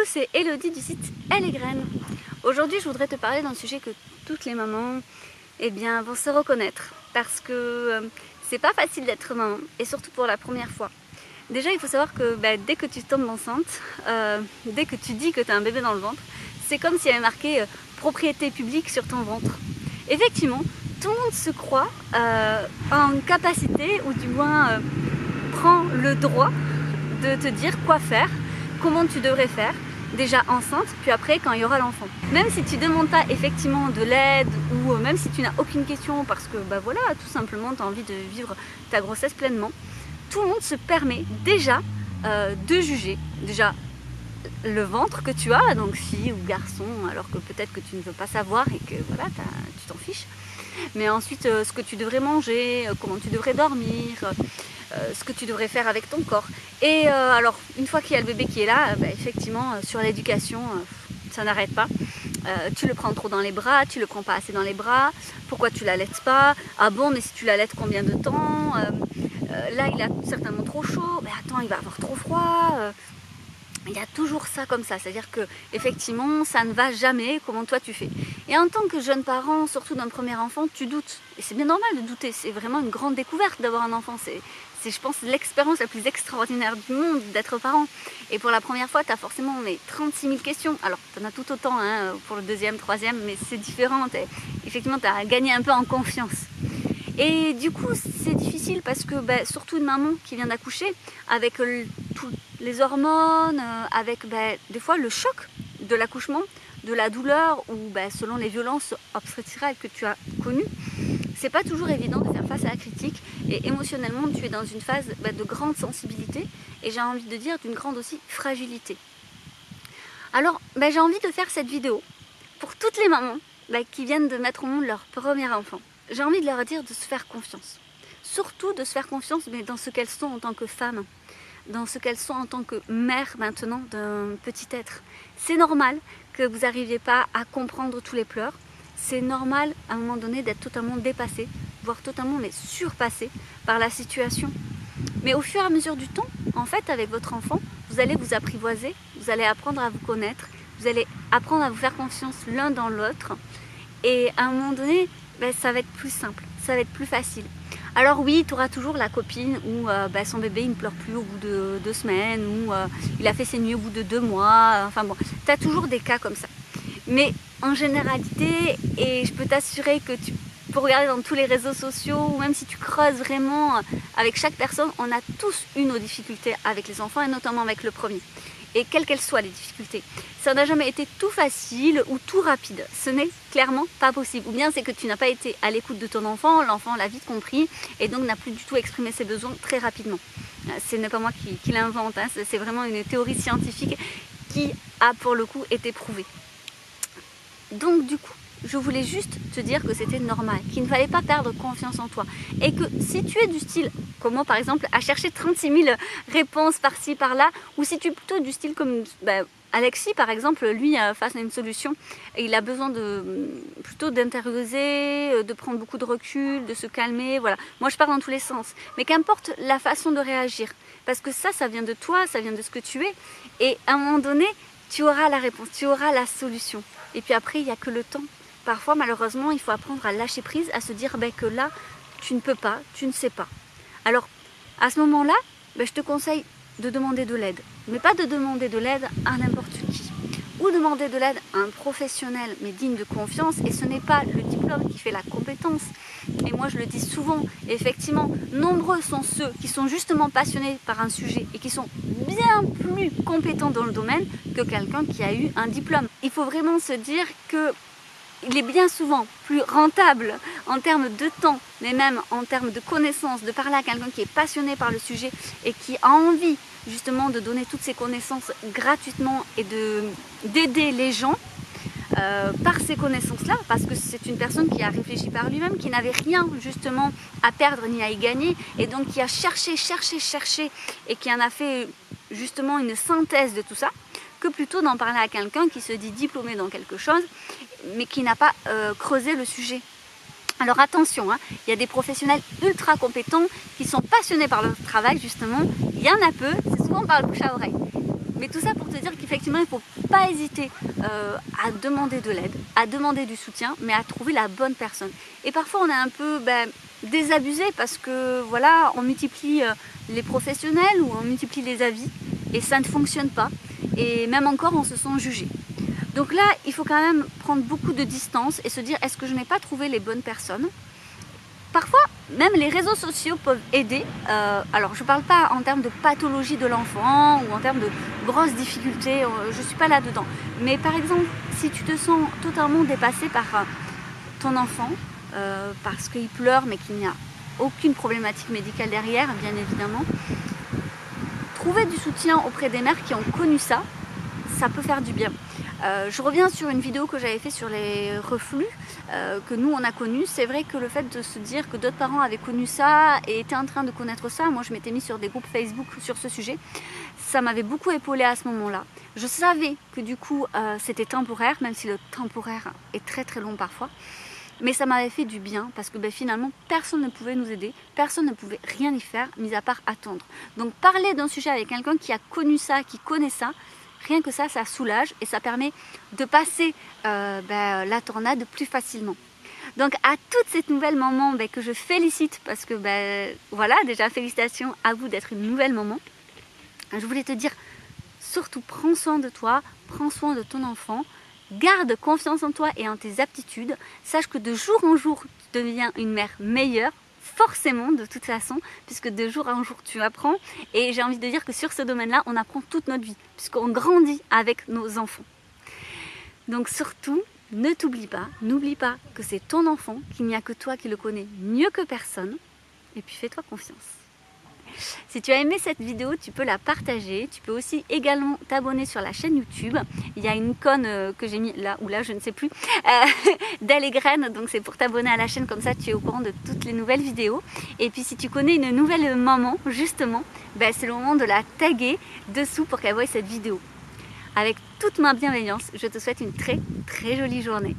c'est Elodie du site Elle et Graines. Aujourd'hui, je voudrais te parler d'un sujet que toutes les mamans vont se reconnaître parce que c'est pas facile d'être maman et surtout pour la première fois. Déjà, il faut savoir que dès que tu tombes enceinte, dès que tu dis que tu as un bébé dans le ventre, c'est comme s'il y avait marqué propriété publique sur ton ventre. Effectivement, tout le monde se croit en capacité ou du moins prend le droit de te dire quoi faire, comment tu devrais faire, déjà enceinte, puis après quand il y aura l'enfant. Même si tu ne demandes pas effectivement de l'aide ou même si tu n'as aucune question parce que voilà, tout simplement tu as envie de vivre ta grossesse pleinement, tout le monde se permet déjà de juger déjà le ventre que tu as, donc fille ou garçon, alors que peut-être que tu ne veux pas savoir et que voilà, tu t'en fiches. Mais ensuite, ce que tu devrais manger, comment tu devrais dormir, ce que tu devrais faire avec ton corps. Et alors, une fois qu'il y a le bébé qui est là, effectivement, sur l'éducation, ça n'arrête pas. Tu le prends trop dans les bras, tu le prends pas assez dans les bras, pourquoi tu l'allaites pas? Ah bon, mais si tu l'allaites combien de temps? Là, il a certainement trop chaud, mais attends, il va avoir trop froid. Il y a toujours ça comme ça, c'est-à-dire que effectivement ça ne va jamais comment toi tu fais. Et en tant que jeune parent, surtout d'un premier enfant, tu doutes. Et c'est bien normal de douter, c'est vraiment une grande découverte d'avoir un enfant. C'est je pense l'expérience la plus extraordinaire du monde d'être parent. Et pour la première fois, tu as forcément 36 000 questions. Alors tu en as tout autant pour le deuxième, troisième, mais c'est différent. Effectivement, tu as gagné un peu en confiance. Et du coup, c'est difficile parce que surtout une maman qui vient d'accoucher, avec toutes les hormones, avec des fois le choc de l'accouchement, de la douleur ou selon les violences obstétricales que tu as connues, c'est pas toujours évident de faire face à la critique et émotionnellement tu es dans une phase de grande sensibilité et j'ai envie de dire d'une grande aussi fragilité. Alors j'ai envie de faire cette vidéo pour toutes les mamans qui viennent de mettre au monde leur premier enfant. J'ai envie de leur dire de se faire confiance. Surtout de se faire confiance dans ce qu'elles sont en tant que femmes, dans ce qu'elles sont en tant que mère maintenant d'un petit être. C'est normal que vous n'arriviez pas à comprendre tous les pleurs. C'est normal à un moment donné d'être totalement dépassé, voire totalement surpassé par la situation. Mais au fur et à mesure du temps, en fait, avec votre enfant, vous allez vous apprivoiser, vous allez apprendre à vous connaître, vous allez apprendre à vous faire confiance l'un dans l'autre. Et à un moment donné, ça va être plus simple, ça va être plus facile. Alors oui, tu auras toujours la copine où son bébé il ne pleure plus au bout de 2 semaines, ou il a fait ses nuits au bout de 2 mois, enfin bon, tu as toujours des cas comme ça. Mais en généralité, et je peux t'assurer que tu peux regarder dans tous les réseaux sociaux, ou même si tu creuses vraiment avec chaque personne, on a tous eu nos difficultés avec les enfants, et notamment avec le premier. Et quelles qu'elles soient les difficultés, ça n'a jamais été tout facile ou tout rapide. Ce n'est clairement pas possible. Ou bien c'est que tu n'as pas été à l'écoute de ton enfant, l'enfant l'a vite compris et donc n'a plus du tout exprimé ses besoins très rapidement. Ce n'est pas moi qui l'invente, c'est vraiment une théorie scientifique qui a pour le coup été prouvée. Donc du coup, je voulais juste te dire que c'était normal, qu'il ne fallait pas perdre confiance en toi. Et que si tu es du style, comme moi par exemple, à chercher 36 000 réponses par-ci, par-là, ou si tu es plutôt du style comme Alexis par exemple, lui face à une solution, il a besoin plutôt d'intérioriser, de prendre beaucoup de recul, de se calmer, voilà. Moi je pars dans tous les sens, mais qu'importe la façon de réagir, parce que ça vient de toi, ça vient de ce que tu es, et à un moment donné, tu auras la réponse, tu auras la solution. Et puis après, il n'y a que le temps. Parfois, malheureusement, il faut apprendre à lâcher prise, à se dire que là, tu ne peux pas, tu ne sais pas. Alors, à ce moment-là, je te conseille de demander de l'aide. Mais pas de demander de l'aide à n'importe qui. Ou demander de l'aide à un professionnel, mais digne de confiance. Et ce n'est pas le diplôme qui fait la compétence. Et moi, je le dis souvent, effectivement, nombreux sont ceux qui sont justement passionnés par un sujet et qui sont bien plus compétents dans le domaine que quelqu'un qui a eu un diplôme. Il faut vraiment se dire que il est bien souvent plus rentable en termes de temps, mais même en termes de connaissances, de parler à quelqu'un qui est passionné par le sujet et qui a envie justement de donner toutes ses connaissances gratuitement et d'aider les gens par ces connaissances-là, parce que c'est une personne qui a réfléchi par lui-même, qui n'avait rien justement à perdre ni à y gagner, et donc qui a cherché et qui en a fait justement une synthèse de tout ça, que plutôt d'en parler à quelqu'un qui se dit diplômé dans quelque chose, mais qui n'a pas creusé le sujet. Alors attention, il y a des professionnels ultra compétents qui sont passionnés par leur travail justement, il y en a peu, c'est souvent par le bouche à oreille. Mais tout ça pour te dire qu'effectivement, il ne faut pas hésiter à demander de l'aide, à demander du soutien, mais à trouver la bonne personne. Et parfois, on est un peu désabusé parce que voilà, on multiplie les professionnels ou on multiplie les avis et ça ne fonctionne pas. Et même encore, on se sent jugé. Donc là, il faut quand même prendre beaucoup de distance et se dire, est-ce que je n'ai pas trouvé les bonnes personnes? Parfois, même les réseaux sociaux peuvent aider. Alors, je ne parle pas en termes de pathologie de l'enfant ou en termes de grosses difficultés, je ne suis pas là-dedans. Mais par exemple, si tu te sens totalement dépassé par ton enfant, parce qu'il pleure mais qu'il n'y a aucune problématique médicale derrière, bien évidemment, trouver du soutien auprès des mères qui ont connu ça, ça peut faire du bien. Je reviens sur une vidéo que j'avais fait sur les reflux que nous on a connu. C'est vrai que le fait de se dire que d'autres parents avaient connu ça et étaient en train de connaître ça, moi je m'étais mis sur des groupes Facebook sur ce sujet, ça m'avait beaucoup épaulé à ce moment-là. Je savais que du coup c'était temporaire, même si le temporaire est très très long parfois, mais ça m'avait fait du bien parce que finalement personne ne pouvait nous aider, personne ne pouvait rien y faire mis à part attendre. Donc parler d'un sujet avec quelqu'un qui a connu ça, qui connaît ça, rien que ça soulage et ça permet de passer la tornade plus facilement. Donc à toutes ces nouvelles mamans que je félicite parce que voilà, déjà félicitations à vous d'être une nouvelle maman. Je voulais te dire, surtout prends soin de toi, prends soin de ton enfant, garde confiance en toi et en tes aptitudes. Sache que de jour en jour, tu deviens une mère meilleure. Forcément, de toute façon, puisque de jour en jour tu apprends, et j'ai envie de dire que sur ce domaine-là, on apprend toute notre vie, puisqu'on grandit avec nos enfants. Donc surtout, ne t'oublie pas, n'oublie pas que c'est ton enfant, qu'il n'y a que toi qui le connais mieux que personne, et puis fais-toi confiance. Si tu as aimé cette vidéo, tu peux la partager. Tu peux aussi également t'abonner sur la chaîne YouTube. Il y a une icône que j'ai mis là ou là, je ne sais plus, d'Elle et Graine. Donc c'est pour t'abonner à la chaîne, comme ça tu es au courant de toutes les nouvelles vidéos. Et puis si tu connais une nouvelle maman, justement, c'est le moment de la taguer dessous pour qu'elle voie cette vidéo. Avec toute ma bienveillance, je te souhaite une très très jolie journée.